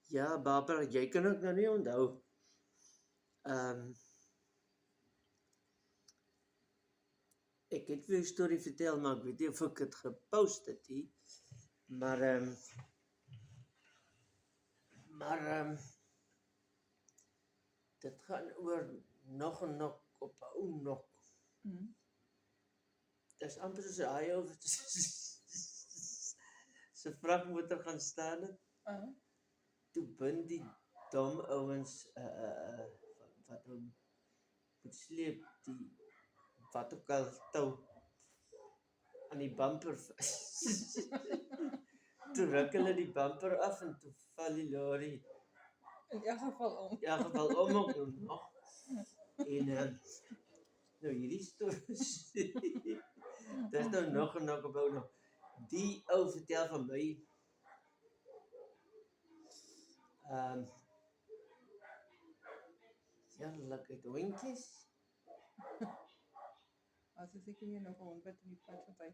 Ja, Barbara, jy kan ook nou nie onthou. Ek het vir 'n storie vertel, maar ek weet nie of ek dit gepost het nie. Maar dit gaan oor nog en nog op 'n ou nog. Dis amper soos 'n haai of se vragmotor gaan staan het. Toe bind die dom ouens wat hom moet sleep, die wat ook al tou aan die bumper vas. Toe ruk hulle die bumper af en toe val die lorry In elk geval om. ja geval om ook nog. En nou hierdie storie dis nou nog en nog op nog. Die ou vertel van my ja, lekker hondjies. As ek seker nie nog 'n hond wat in die pad verby.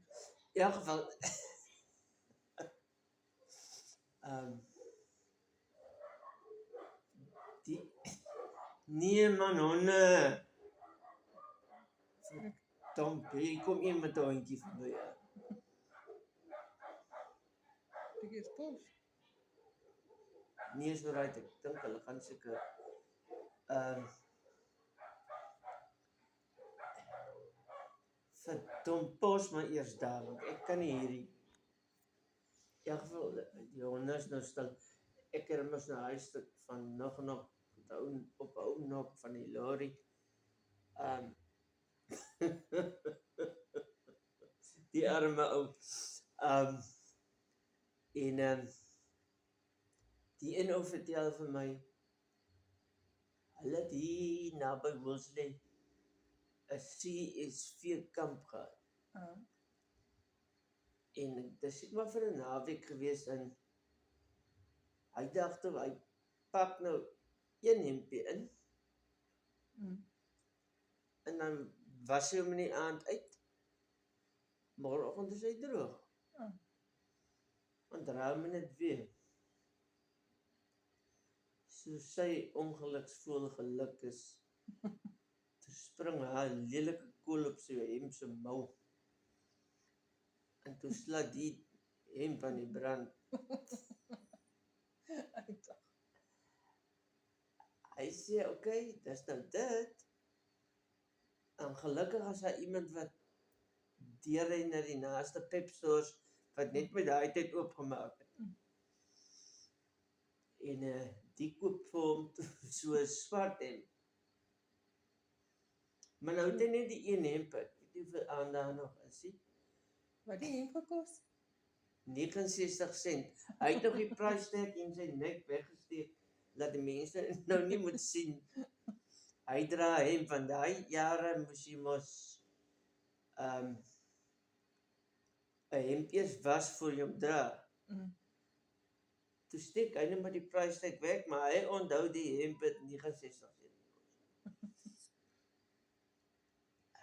In elk geval die nee man, honde. Tom, hier kom een met 'n hondjie verby. Dit is pos. Nee, so right, ek dink hulle gaan seker verdomp pos maar eers daar, want ek kan nie hierdie in elk geval die honde is nou stil. Ek het mos nou huis stuk van nog op ou nog van die lorry. Die arme ou. Die een ou vertel vir my, hulle het hier naby Woolsley 'n CSV kamp gehad. En dis maar vir 'n naweek gewees en hy dacht toe, hy pak nou een hempie in. En dan was hy hom in die aand uit. Môreoggend is hy droog. Want raam net weer. So sy ongeluksvol geluk is. Toe spring haar lelike kool op sy hemp se mou. En toe slaat die hemp aan die brand. Hy sê, okay, dis nou dit. En gelukkig as hy iemand wat deurry na die naaste Pep stores wat net met daai tyd oopgemaak het. En die koop vir hom so 'n swart hemp. Maar nou het hy net die een hemp, ek weet nie hoeveel aan daar nog is nie. Wat die hemp gekos? 69 sent. Hy het nog die price tag in sy nek weggesteek, dat die mense nou nie moet sien. Hy dra hemp, van daai jare moes jy mos 'n hemp eers was voor jy hom dra. Toe steek hy net maar die price tag weg, maar hy onthou die hemp het 69 sent gekos.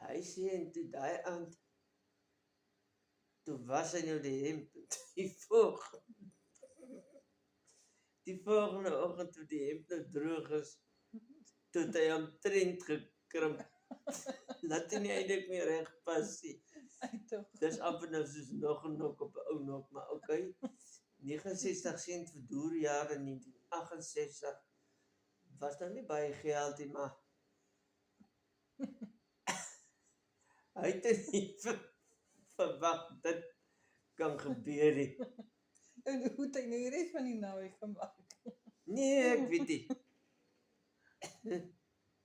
Hy sê en toe daai aand, toe was hy nou die hemp, die volgende oggend toe die hemp nou droog is, toe het hy omtrent gekrimp. Laat hy nie eintlik meer reg pas nie. Dis amper nou soos nog en nog op 'n ou nog, maar okay. 69 sent vir doerjare in 1968 was nou nie baie geld nie, maar hy het nie verwag dit kan gebeur nie. En hoe het hy nou die res van die naweek gemaak? Nee, ek weet nie.